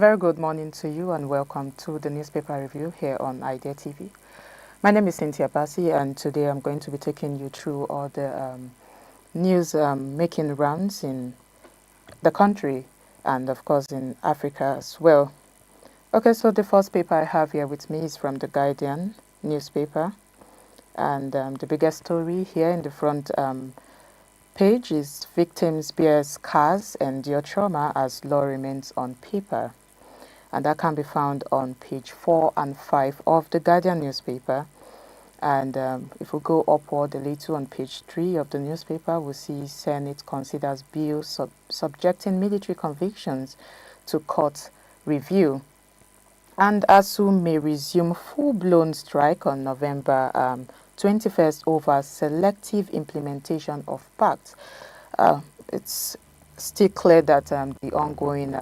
very good morning to you and welcome to the newspaper review here on Idea TV. My name is Cynthia Bassi and today I'm going to be taking you through all the news making rounds in the country and of course in Africa as well. Okay, so the first paper I have here with me is from the Guardian newspaper, and the biggest story here in the front page is victims bear scars and endure trauma as law remains on paper. And that can be found on page 4 and 5 of the Guardian newspaper. And if we go upward a little on page 3 of the newspaper, we see Senate considers bill subjecting military convictions to court review. And ASU may resume full-blown strike on November 21st over selective implementation of pacts. It's still clear that the ongoing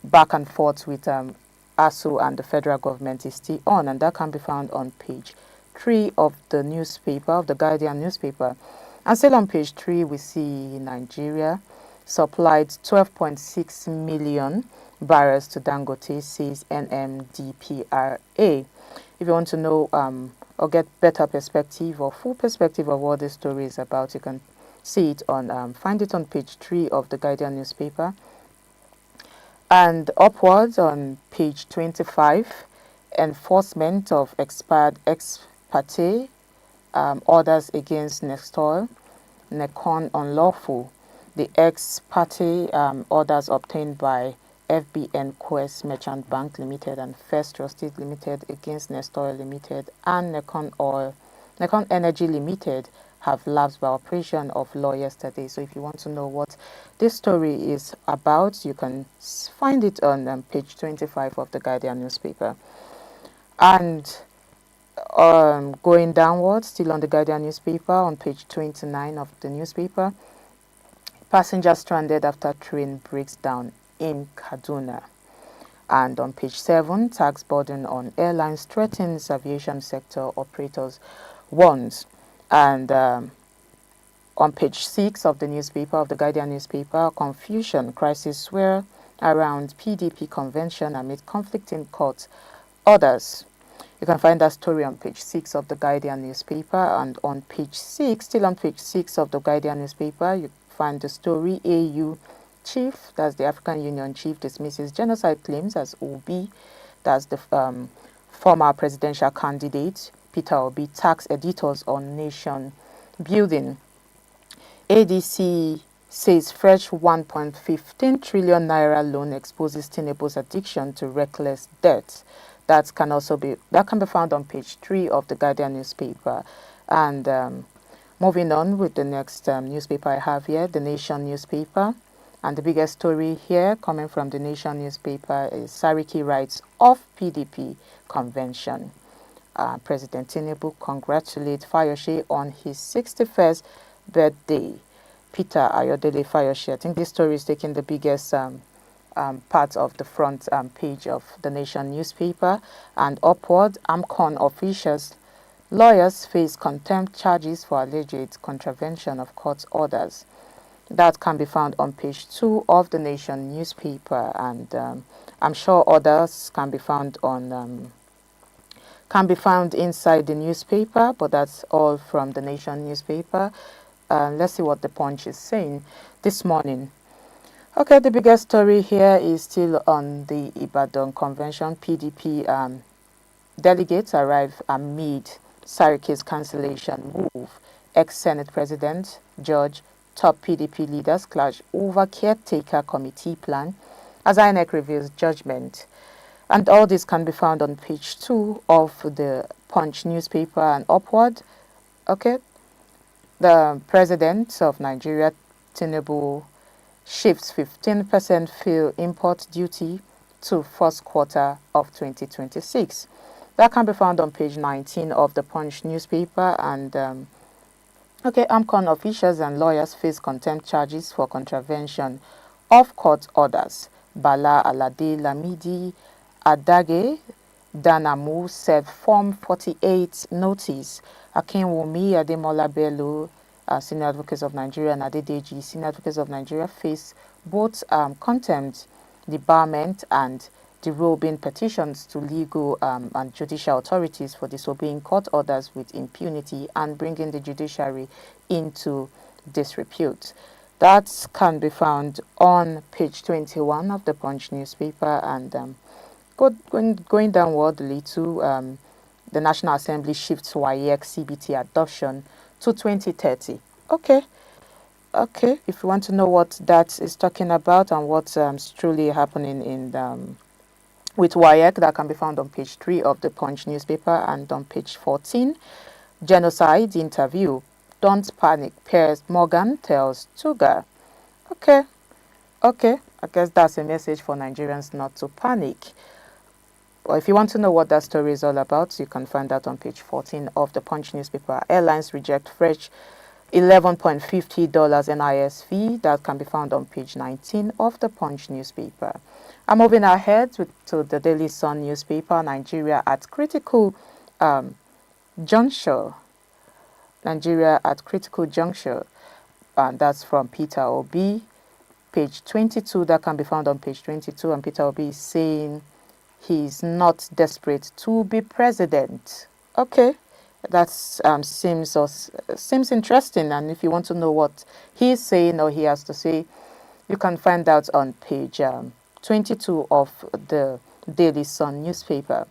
back and forth with ASU and the federal government is still on, and that can be found on page 3 of the newspaper, of the Guardian newspaper. And still on page 3, we see Nigeria supplied 12.6 million barrels to Dangote, says NMDPRA. If you want to know or get better perspective or full perspective of what this story is about, you can see it on, find it on page 3 of the Guardian newspaper. And upwards on page 25, enforcement of expired ex parte orders against Nestor, Necon unlawful. The ex parte orders obtained by FBN Quest Merchant Bank Limited and First Trusted Limited against Nestor Limited and Necon Energy Limited have lapsed by operation of law yesterday. So if you want to know what this story is about, you can find it on page 25 of the Guardian newspaper. And going downwards, still on the Guardian newspaper, on page 29 of the newspaper, passengers stranded after train breaks down in Kaduna. And on page 7, tax burden on airlines threatens aviation sector operators warns. And on page 6 of the newspaper, of the Guardian newspaper, confusion, crisis swirl around PDP convention amid conflicting court orders. You can find that story on page 6 of the Guardian newspaper. And on page 6, still on page 6 of the Guardian newspaper, you find the story AU chief, that's the African Union chief, dismisses genocide claims as OB. That's the former presidential candidate Peter Obi tax editors on nation building. ADC says fresh 1.15 trillion naira loan exposes Tinubu's addiction to reckless debt. That can be found on page 3 of the Guardian newspaper. And moving on with the next newspaper I have here, the Nation newspaper. And the biggest story here coming from the Nation newspaper is Sariki writes off PDP convention. President Tinubu congratulates Fayose on his 61st birthday. Peter Ayodele Fayose. I think this story is taking the biggest part of the front page of the Nation newspaper. And upward, AMCON officials, lawyers face contempt charges for alleged contravention of court orders. That can be found on page 2 of the Nation newspaper, and I'm sure others can be found on inside the newspaper, but that's all from the Nation newspaper. Let's see what the Punch is saying this morning. Okay, the biggest story here is still on the Ibadan Convention. PDP delegates arrive amid Sariki's cancellation move. Ex-Senate President, Judge, top PDP leaders clash over caretaker committee plan as INEC reveals judgment. And all this can be found on page 2 of the Punch newspaper and upward. Okay, the President of Nigeria, Tinubu, shifts 15% fuel import duty to first quarter of 2026. That can be found on page 19 of the Punch newspaper. And AMCON officials and lawyers face contempt charges for contravention of court orders. Bala Alade Lamidi Adage Danamu served Form 48 notice. Akinwumi Ademola Bello, Senior Advocates of Nigeria, and Adedeji, Senior Advocates of Nigeria, face both contempt debarment, and derobing petitions to legal and judicial authorities for disobeying court orders with impunity and bringing the judiciary into disrepute. That can be found on page 21 of the Punch newspaper. And going downward a little, the National Assembly shifts WAEC CBT adoption to 2030. Okay, okay. If you want to know what that is talking about and what's truly happening in with WAEC, that can be found on page 3 of the Punch newspaper. And on page 14, genocide interview. Don't panic, Piers Morgan tells Tuga. Okay, okay. I guess that's a message for Nigerians not to panic. Or if you want to know what that story is all about, you can find that on page 14 of the Punch newspaper. Airlines reject fresh $11.50 NIS fee. That can be found on page 19 of the Punch newspaper. I'm moving ahead to the Daily Sun newspaper. Nigeria at critical juncture. Nigeria at critical juncture. And that's from Peter Obi. Page 22, that can be found on page 22. And Peter Obi is saying he's not desperate to be president. Okay, that seems interesting. And if you want to know what he's saying or he has to say, you can find out on page 22 of the Daily Sun newspaper.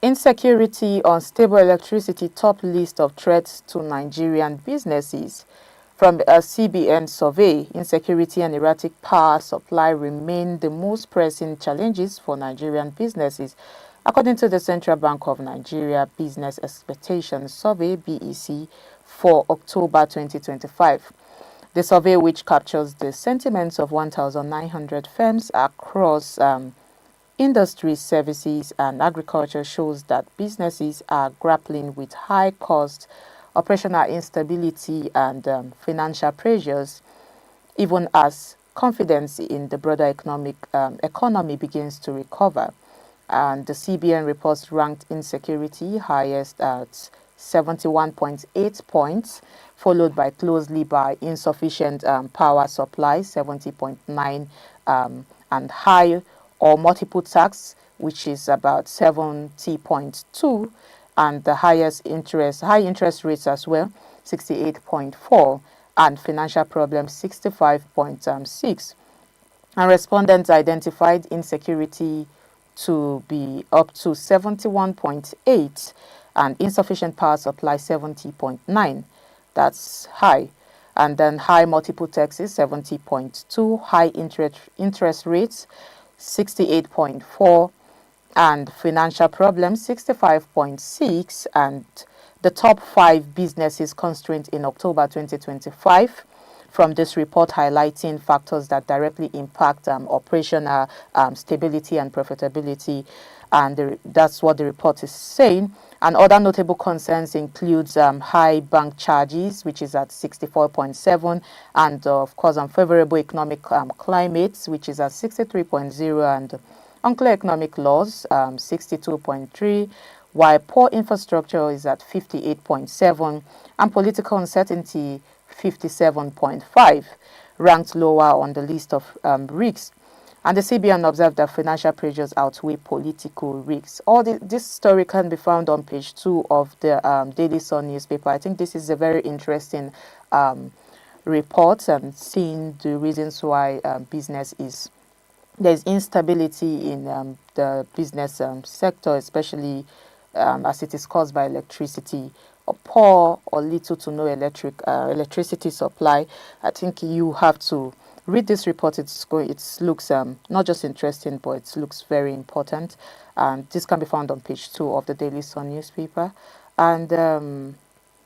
Insecurity, unstable electricity top list of threats to Nigerian businesses. From a CBN survey, insecurity and erratic power supply remain the most pressing challenges for Nigerian businesses, according to the Central Bank of Nigeria Business Expectations Survey (BEC) for October 2025. The survey, which captures the sentiments of 1,900 firms across industries, services, and agriculture, shows that businesses are grappling with high costs, operational instability, and financial pressures, even as confidence in the broader economy begins to recover. And the CBN reports ranked insecurity highest at 71.8 points, followed by closely by insufficient power supply, 70.9, and high or multiple tax, which is about 70.2, and the high interest rates as well, 68.4, and financial problems, 65.6. And respondents identified insecurity to be up to 71.8 and insufficient power supply 70.9. That's high. And then high multiple taxes 70.2, high interest rates 68.4, and financial problems 65.6. And the top 5 businesses constrained in October 2025 from this report, highlighting factors that directly impact operational stability and profitability. And that's what the report is saying. And other notable concerns includes high bank charges, which is at 64.7, and of course unfavorable economic climates, which is at 63.0, and unclear economic laws, 62.3, while poor infrastructure is at 58.7, and political uncertainty, 57.5, ranked lower on the list of risks. And the CBN observed that financial pressures outweigh political risks. All this story can be found on page 2 of the Daily Sun newspaper. I think this is a very interesting report, and seeing the reasons why there's instability in the business sector, especially as it is caused by electricity, or poor or little to no electricity supply. I think you have to read this report. It looks not just interesting, but it looks very important. And this can be found on page 2 of the Daily Sun newspaper. And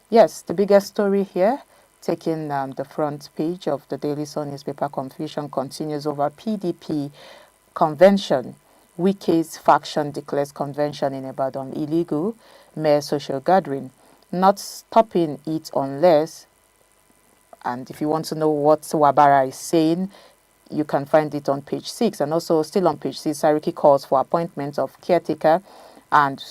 yes, the biggest story here, taking the front page of the Daily Sun newspaper, confusion continues over PDP convention. Wike's faction declares convention in Ibadan illegal. Mere social gathering. Not stopping it unless, and if you want to know what Wabara is saying, you can find it on page 6. And also still on page 6, Sariki calls for appointment of caretaker. And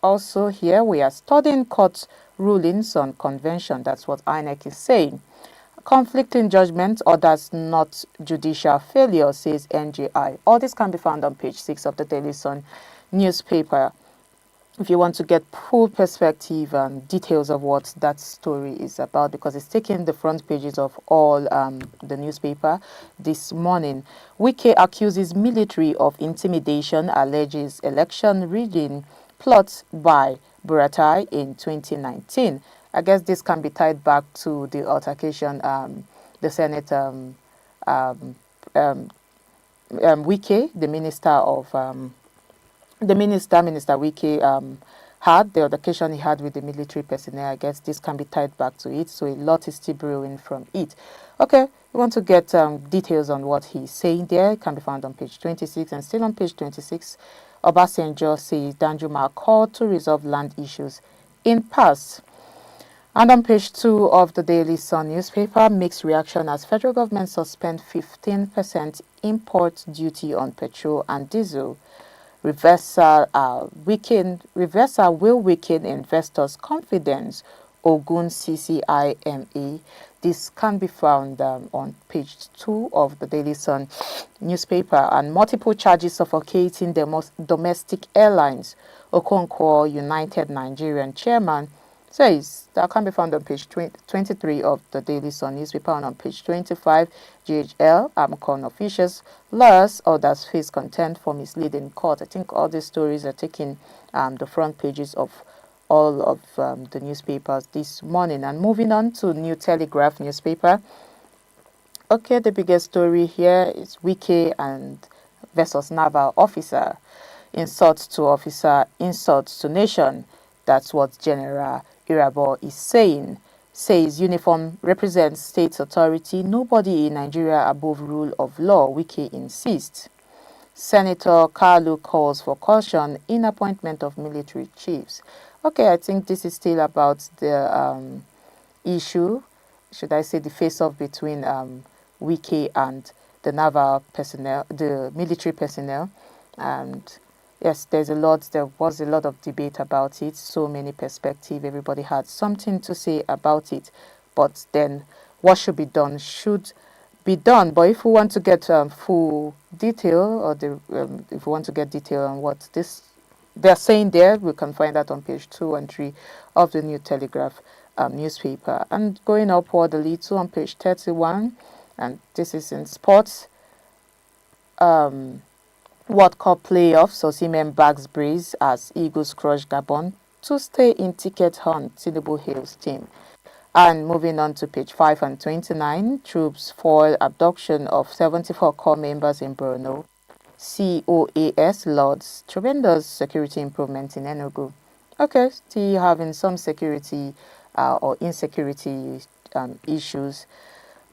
also here we are studying court rulings on convention. That's what INEC is saying. Conflicting judgment, others not judicial failure, says NJI. All this can be found on page 6 of the Daily Sun newspaper. If you want to get full perspective and details of what that story is about, because it's taking the front pages of all the newspaper this morning. Wike accuses military of intimidation, alleges election rigging plots by Buratai in 2019. I guess this can be tied back to the altercation the Senate Wike, the minister of Minister Wike, had the occasion he had with the military personnel. I guess this can be tied back to it, so a lot is still brewing from it. Okay, we want to get details on what he's saying there. It can be found on page 26, and still on page 26, Obasanjo says Danjuma called to resolve land issues in past. And on page 2 of the Daily Sun newspaper, mixed reaction as federal government suspend 15% import duty on petrol and diesel. Reversal will weaken investors' confidence. Ogun CCIMA. This can be found on page 2 of the Daily Sun newspaper. And multiple charges suffocating the domestic airlines. Okonkwo, United Nigerian chairman, says that can be found on page 23 of the Daily Sun newspaper, and on page 25, GHL, Amcon officials, lawyers, others face contempt for misleading court. I think all these stories are taking the front pages of all of the newspapers this morning. And moving on to New Telegraph newspaper. Okay, the biggest story here is Wike and versus naval officer. Insults to officer, insults to nation. That's what General Irabo is saying. Says uniform represents state authority. Nobody in Nigeria above rule of law, Wike insists. Senator Kalu calls for caution in appointment of military chiefs. Okay, I think this is still about the issue, should I say the face-off between Wike and the naval personnel, the military personnel. And yes, there was a lot of debate about it, so many perspectives, everybody had something to say about it. But then what should be done should be done. But if we want to get full detail, or if we want to get detail on what they're saying there, we can find that on page 2 and 3 of the New Telegraph newspaper. And going upward a little on page 31, and this is in sports. World Cup playoffs, Osimhen bags Breeze as Eagles crush Gabon to stay in ticket hunt, Tinubu hails team. And moving on to page 5 and 29, troops foil abduction of 74 corps members in Borno. COAS lauds tremendous security improvement in Enugu. Okay, still having some security or insecurity issues.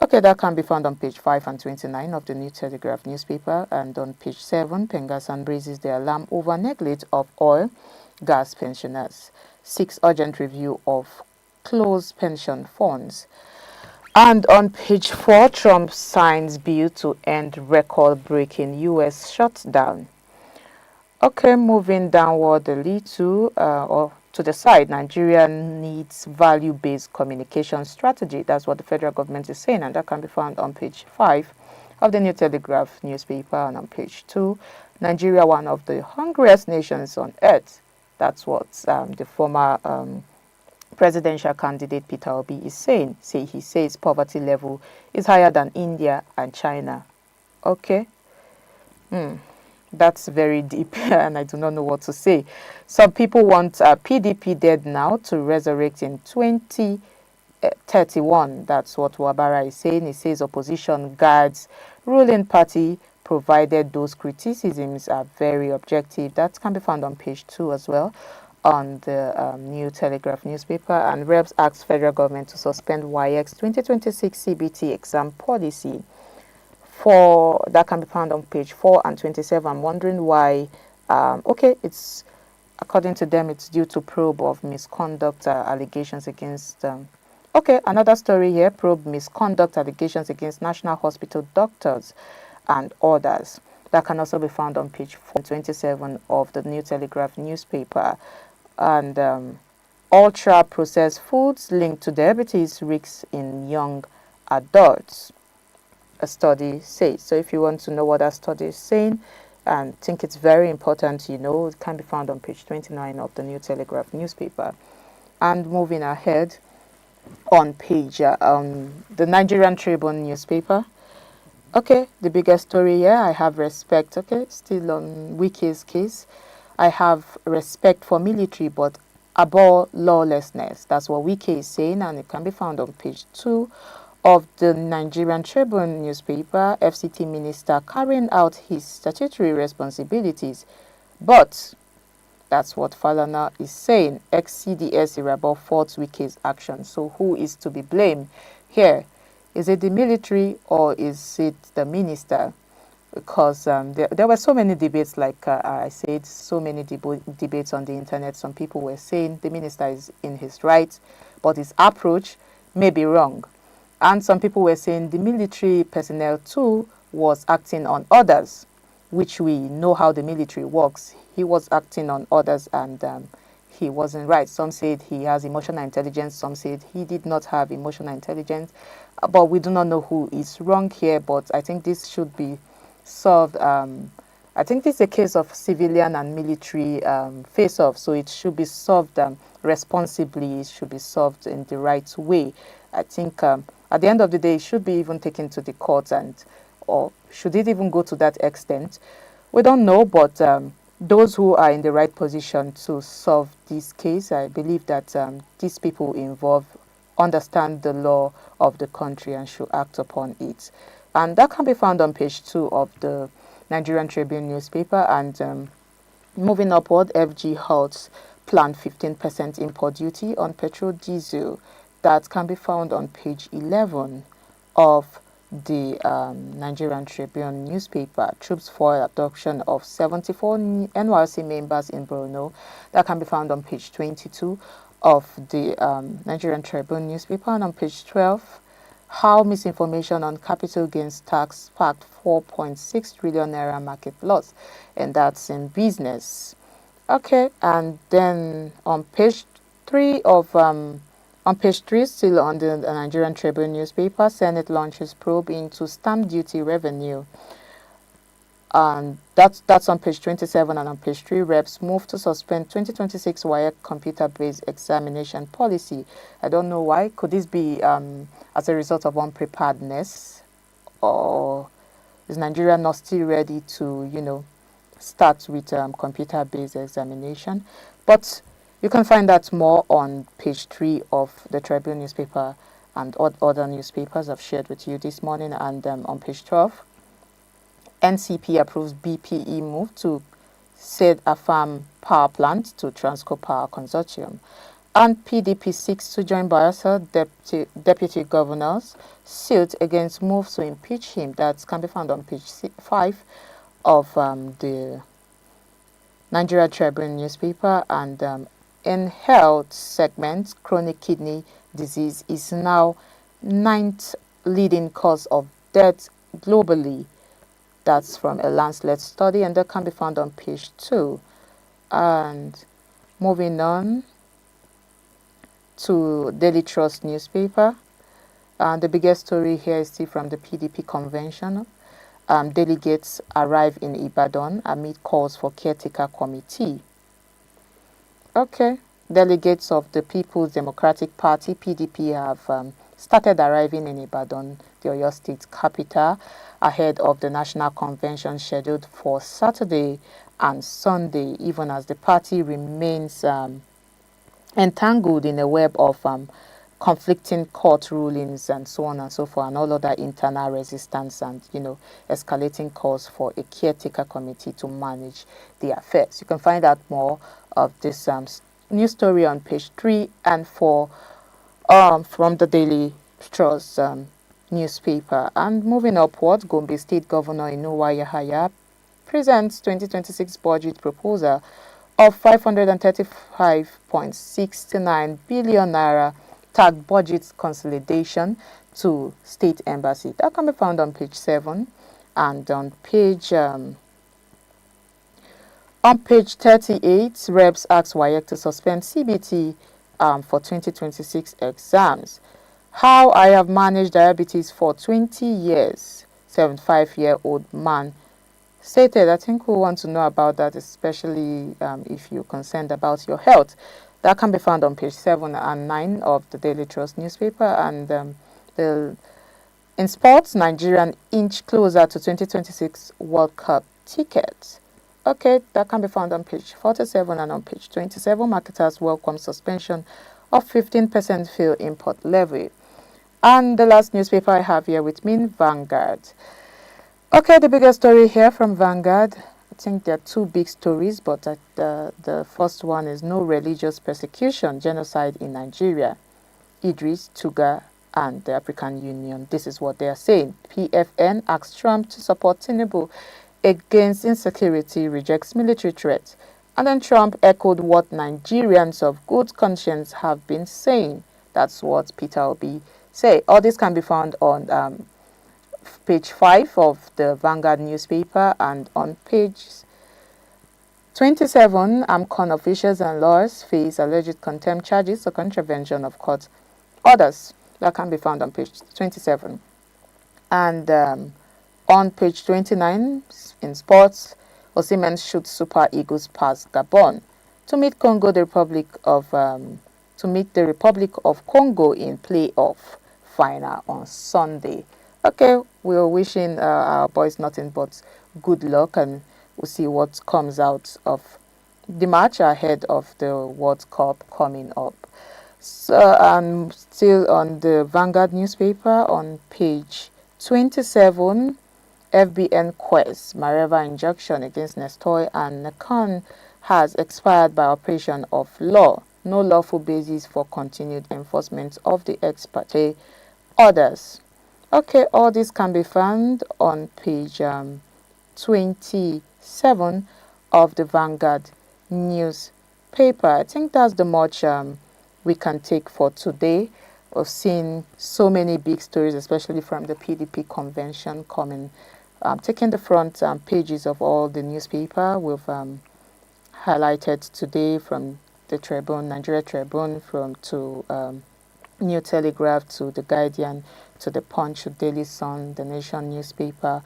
Okay, that can be found on page 5 and 29 of the New Telegraph newspaper. And on page 7, Pengassan raises the alarm over neglect of oil, gas pensioners. 6 urgent review of closed pension funds. And on page 4, Trump signs bill to end record-breaking U.S. shutdown. Okay, moving downward a little, or to the side, Nigeria needs value-based communication strategy. That's what the federal government is saying, and that can be found on page 5 of the New Telegraph newspaper. And on page 2, Nigeria, one of the hungriest nations on earth. That's what the former presidential candidate Peter Obi is saying. He says poverty level is higher than India and China. Okay. That's very deep, and I do not know what to say. Some people want PDP dead now to resurrect in 2031. That's what Wabara is saying. He says opposition guards ruling party provided those criticisms are very objective. That can be found on page 2 as well on the New Telegraph newspaper. And Reps asks federal government to suspend WIEX 2026 CBT exam policy. That can be found on page 4 and 27. I'm wondering why. Okay, it's according to them, it's due to probe of misconduct allegations against. Okay, another story here: probe misconduct allegations against National Hospital doctors and others. That can also be found on page 427 of the New Telegraph newspaper. And ultra processed foods linked to diabetes risks in young adults, a study says. So if you want to know what that study is saying and think it's very important, it can be found on page 29 of the New Telegraph newspaper. And moving ahead, on page the Nigerian Tribune newspaper. Okay, the biggest story here, I have respect. Okay, still on Wiki's case. I have respect for military, but abhor lawlessness. That's what Wiki is saying, and it can be found on page 2 of the Nigerian Tribune newspaper. FCT minister carrying out his statutory responsibilities, but that's what Falana is saying. Ex-CDS Irabor faults Wiki's action. So who is to be blamed here? Is it the military or is it the minister? Because there were so many debates, like I said, so many debates on the internet. Some people were saying the minister is in his right, but his approach may be wrong. And some people were saying the military personnel too was acting on orders, which we know how the military works. He was acting on orders and he wasn't right. Some said he has emotional intelligence. Some said he did not have emotional intelligence. But we do not know who is wrong here. But I think this should be solved. I think this is a case of civilian and military face-off. So it should be solved responsibly. It should be solved in the right way. I think at the end of the day, it should be even taken to the courts, and or should it even go to that extent? We don't know, but those who are in the right position to solve this case, I believe that these people involved understand the law of the country and should act upon it. And that can be found on page 2 of the Nigerian Tribune newspaper. And moving upward, FG halts planned 15% import duty on petrol diesel. That can be found on page 11 of the Nigerian Tribune newspaper. Troops for adoption of 74 NYC members in Borno. That can be found on page 22 of the Nigerian Tribune newspaper. And on page 12, how misinformation on capital gains tax sparked 4.6 trillion naira market loss, and that's in business. Okay, and then on page 3 of on page 3, still on the Nigerian Tribune newspaper, Senate launches probe into stamp duty revenue. And that's on page 27. And on page 3, reps move to suspend 2026 WIAC computer-based examination policy. I don't know why. Could this be as a result of unpreparedness? Or is Nigeria not still ready to, start with computer-based examination? But you can find that more on page 3 of the Tribune newspaper and other newspapers I've shared with you this morning. And on page 12, NCP approves BPE move to said Afam power plant to Transco Power Consortium. And PDP seeks to join Bayelsa deputy governors suit against moves to impeach him. That can be found on page 5 of the Nigeria Tribune newspaper. And in health segment, chronic kidney disease is now 9th leading cause of death globally. That's from a Lancet study, and that can be found on page 2. And moving on to Daily Trust newspaper. The biggest story here is still from the PDP convention. Delegates arrive in Ibadan amid calls for caretaker committee. Okay, delegates of the People's Democratic Party, PDP, have started arriving in Ibadan, the Oyo State capital, ahead of the national convention scheduled for Saturday and Sunday, even as the party remains entangled in a web of conflicting court rulings and so on and so forth, and all other internal resistance and, escalating calls for a caretaker committee to manage the affairs. You can find out more of this news story on page 3 and 4 from the Daily Trust newspaper. And moving upward, Gombe State Governor Inuwa Yahaya presents 2026 budget proposal of 535.69 billion naira tag budget consolidation to state embassy. That can be found on page 7. And on page 38, reps ask WIAC to suspend CBT for 2026 exams. How I have managed diabetes for 20 years. 75-year-old man stated. I think we want to know about that, especially if you're concerned about your health. That can be found on page 7 and 9 of the Daily Trust newspaper. And the in sports, Nigerian inch closer to 2026 World Cup tickets. Okay, that can be found on page 47 and on page 27. Marketers welcome suspension of 15% fuel import levy. And the last newspaper I have here with me, Vanguard. Okay, the biggest story here from Vanguard. I think there are two big stories, but the first one is no religious persecution, genocide in Nigeria. Idris, Tuga, and the African Union. This is what they are saying. PFN asks Trump to support Tinubu against insecurity, rejects military threat. And then Trump echoed what Nigerians of good conscience have been saying. That's what Peter Obi say. All this can be found on page 5 of the Vanguard newspaper, and on page 27, AMCON officials and lawyers face alleged contempt charges for contravention of court orders. That can be found on page 27. And on page 29, in sports, Osimhen shoots Super Eagles past Gabon to meet the Republic of Congo in playoff final on Sunday. Okay, we're wishing our boys nothing but good luck, and we'll see what comes out of the match ahead of the World Cup coming up. So I'm still on the Vanguard newspaper on page 27. FBN quest Mareva injunction against Nestoy and Nakan has expired by operation of law. No lawful basis for continued enforcement of the ex parte orders. Okay, all this can be found on page 27 of the Vanguard newspaper. I think that's the much we can take for today. We've seen so many big stories, especially from the PDP convention coming, taking the front pages of all the newspaper. We've highlighted today from the Tribune, Nigeria Tribune, to New Telegraph, to the Guardian, to the Punch, Daily Sun, the Nation newspaper.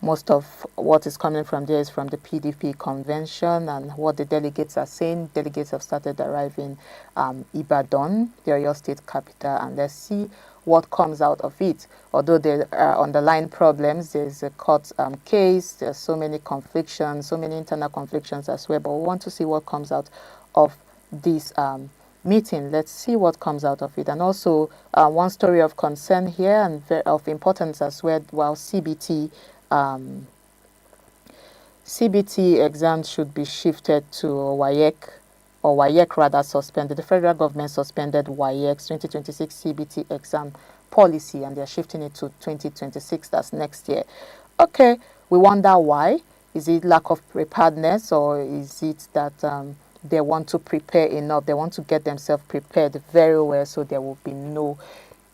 Most of what is coming from there is from the PDP convention and what the delegates are saying. Delegates have started arriving Ibadan, the Oyo State capital, and let's see what comes out of it. Although there are underlying problems, there's a court case, there's so many conflictions, so many internal conflictions as well, but we want to see what comes out of this meeting. Let's see what comes out of it. And also one story of concern here and of importance as well, while CBT exams should be shifted to WAEC, or WAEC rather suspended. The federal government suspended WAEC's 2026 CBT exam policy, and they're shifting it to 2026, that's next year. Okay, we wonder why. Is it lack of preparedness, or is it that they want to prepare enough? They want to get themselves prepared very well so there will be no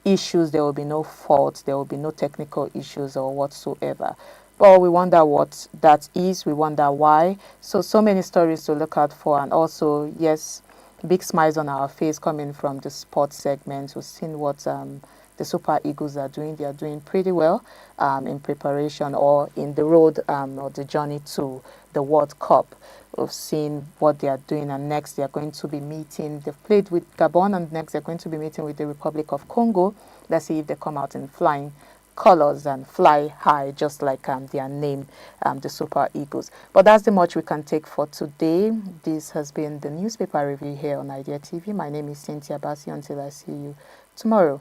issues, there will be no faults, there will be no technical issues or whatsoever. But we wonder what that is, we wonder why. So many stories to look out for, and also, yes, big smiles on our face coming from the sports segment. We've seen what the Super Eagles are doing. They are doing pretty well in preparation or in the road or the journey to the World Cup. We've seen what they are doing, and next they are going to be meeting. They've played with Gabon, and next they're going to be meeting with the Republic of Congo. Let's see if they come out in flying colors and fly high, just like their name, the Super Eagles. But that's the much we can take for today. This has been the newspaper review here on Idea TV. My name is Cynthia Bassi. Until I see you tomorrow.